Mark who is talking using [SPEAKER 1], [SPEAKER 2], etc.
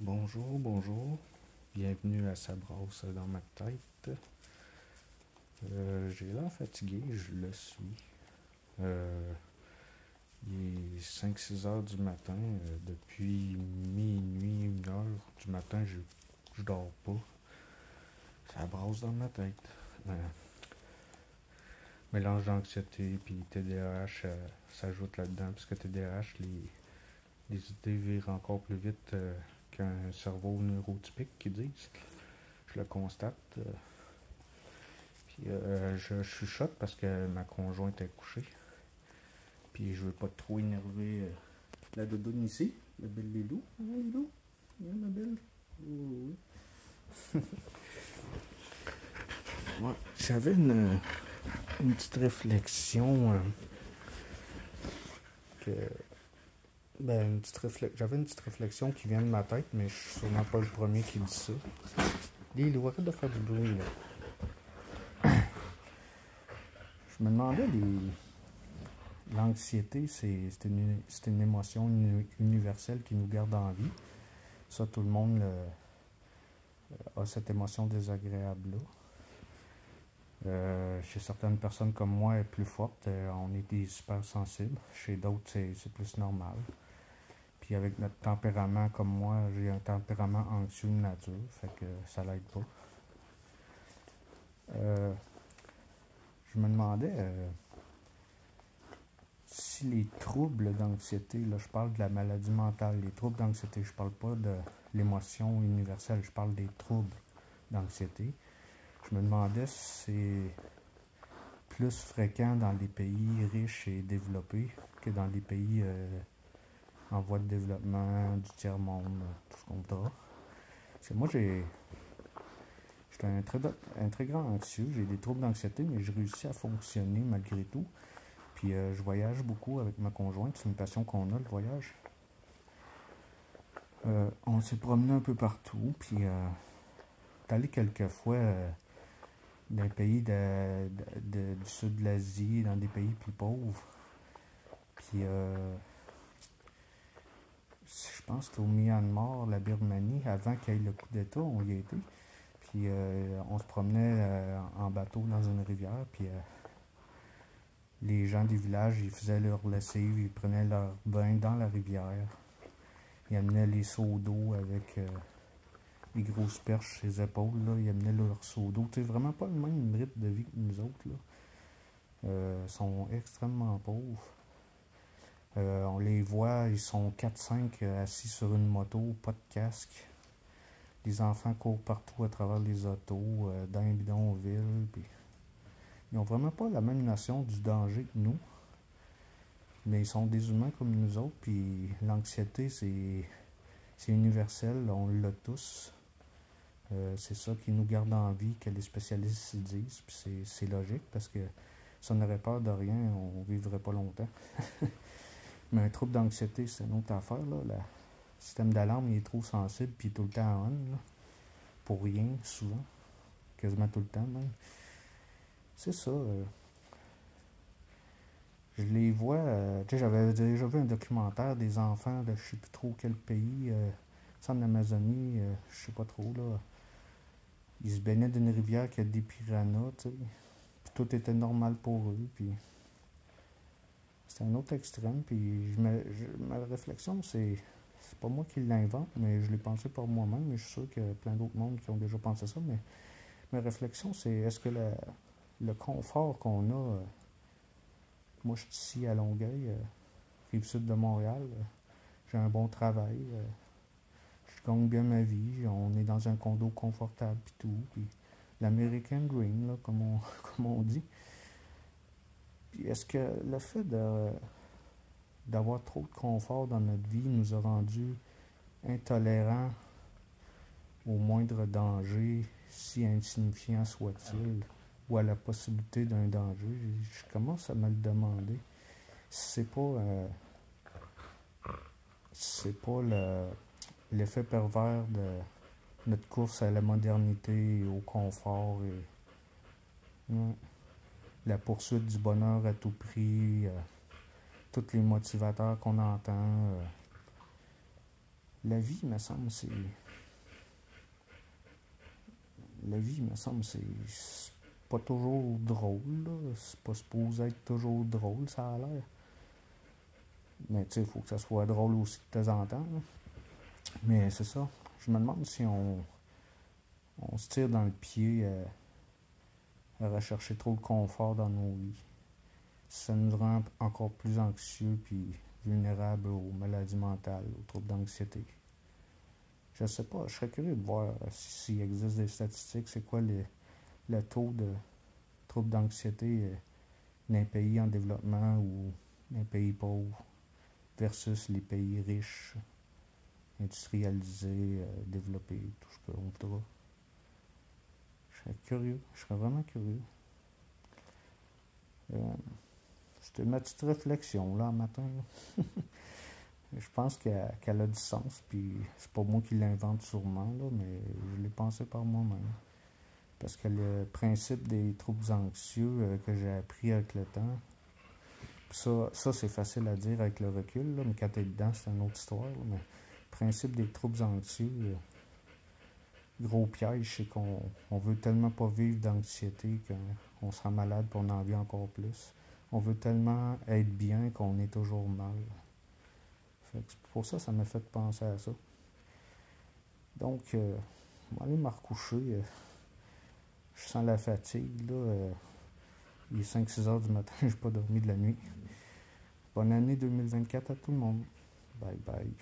[SPEAKER 1] Bonjour, bonjour. Bienvenue à Sa brosse dans ma tête. J'ai l'air fatigué, je le suis. Euh, il est 5-6 heures du matin. Depuis minuit, 1 heure du matin, je dors pas. Ça brasse dans ma tête. Euh, Mélange d'anxiété puis TDAH s'ajoute là-dedans, puisque TDAH, les idées virent encore plus vite qu'un cerveau neurotypique, qui disent. Je le constate. Puis je chuchote parce que ma conjointe est couchée. Puis je veux pas trop énerver la doudoune ici. La belle Lilou. Hein, Lilou? Hein, ma belle? Oui, oui. Ouais, j'avais une petite réflexion que. J'avais une petite réflexion qui vient de ma tête, mais je suis sûrement pas le premier qui dit ça. Lilou, arrête de faire du bruit, là. Je me demandais, l'anxiété, c'est une émotion universelle qui nous garde en vie. Ça, tout le monde a cette émotion désagréable-là. Chez certaines personnes comme moi, elle est plus forte. On est des super sensibles. Chez d'autres, c'est plus normal. Puis avec notre tempérament, comme moi, j'ai un tempérament anxieux de nature. Fait que ça l'aide pas. Je me demandais si les troubles d'anxiété, là je parle de la maladie mentale, les troubles d'anxiété, je parle pas de l'émotion universelle, je parle des troubles d'anxiété. Je me demandais si c'est plus fréquent dans les pays riches et développés que dans les pays en voie de développement, du tiers-monde, tout ce qu'on voudra. Parce que moi, j'étais un très grand anxieux, j'ai des troubles d'anxiété, mais je réussis à fonctionner malgré tout. Puis je voyage beaucoup avec ma conjointe, c'est une passion qu'on a, le voyage. On s'est promené un peu partout, puis t'es allé quelques fois dans des pays du sud de l'Asie, dans des pays plus pauvres. Puis je pense que c'était au Myanmar, la Birmanie, avant qu'il y ait le coup d'État, on y a été. Puis on se promenait en bateau dans une rivière, puis les gens du village, ils faisaient leur lessive, ils prenaient leur bain dans la rivière. Ils amenaient les seaux d'eau avec les grosses perches sur les épaules, là. Ils amenaient leur seau d'eau. C'est vraiment pas le même rythme de vie que nous autres, là. Ils sont extrêmement pauvres. On les voit, ils sont 4-5 assis sur une moto, pas de casque. Les enfants courent partout à travers les autos, dans les bidonvilles. Puis ils n'ont vraiment pas la même notion du danger que nous. Mais ils sont des humains comme nous autres. Puis l'anxiété, c'est universel, on l'a tous. C'est ça qui nous garde en vie, que les spécialistes disent. Puis c'est logique, parce que si on n'aurait peur de rien, on vivrait pas longtemps. Mais un trouble d'anxiété, c'est une autre affaire, là. Le système d'alarme, il est trop sensible, puis tout le temps on, là. Pour rien, souvent. Quasiment tout le temps, même. C'est ça. Je les vois. Tu sais, j'avais déjà vu un documentaire des enfants de je sais plus trop quel pays. En Amazonie, je sais pas trop, là. Ils se baignaient d'une rivière qui a des piranhas, tu sais. Puis tout était normal pour eux, puis c'est un autre extrême. Puis ma réflexion, c'est pas moi qui l'invente, mais je l'ai pensé par moi-même. Mais je suis sûr qu'il y a plein d'autres mondes qui ont déjà pensé ça. Mais ma réflexion, c'est est-ce que le confort qu'on a. Moi, je suis ici à Longueuil, rive sud de Montréal. J'ai un bon travail. Je gagne bien ma vie. On est dans un condo confortable, puis tout. Puis l'American Dream, là, comme on dit. Puis est-ce que le fait d'avoir trop de confort dans notre vie nous a rendus intolérants au moindre danger, si insignifiant soit-il, ou à la possibilité d'un danger? Je commence à me le demander. C'est pas l'effet pervers de notre course à la modernité et au confort et la poursuite du bonheur à tout prix, tous les motivateurs qu'on entend. La vie, me semble, c'est... La vie, me semble, c'est pas toujours drôle, là. C'est pas supposé être toujours drôle, ça a l'air. Mais tu sais, il faut que ça soit drôle aussi de temps en temps, là. Mais c'est ça. Je me demande si on se tire dans le pied à rechercher trop de confort dans nos vies. Ça nous rend encore plus anxieux puis vulnérables aux maladies mentales, aux troubles d'anxiété. Je sais pas, je serais curieux de voir s'il existe des statistiques, c'est quoi le taux de troubles d'anxiété dans les pays en développement ou dans les pays pauvres versus les pays riches, industrialisés, développés, tout ce qu'on voudra. Je serais curieux, je serais vraiment curieux. C'était ma petite réflexion là, matin. Là. Je pense qu'elle a du sens, puis c'est pas moi qui l'invente sûrement, là, mais je l'ai pensé par moi-même. Parce que le principe des troubles anxieux que j'ai appris avec le temps, ça c'est facile à dire avec le recul, là, mais quand t'es dedans, c'est une autre histoire. Là, mais le principe des troubles anxieux, gros piège, c'est qu'on veut tellement pas vivre d'anxiété qu'on se rend malade et on en vit encore plus. On veut tellement être bien qu'on est toujours mal. Fait que pour ça, ça m'a fait penser à ça. Donc, je vais aller me recoucher. Je sens la fatigue, là. Il est 5-6 heures du matin, j'ai pas dormi de la nuit. Bonne année 2024 à tout le monde. Bye bye.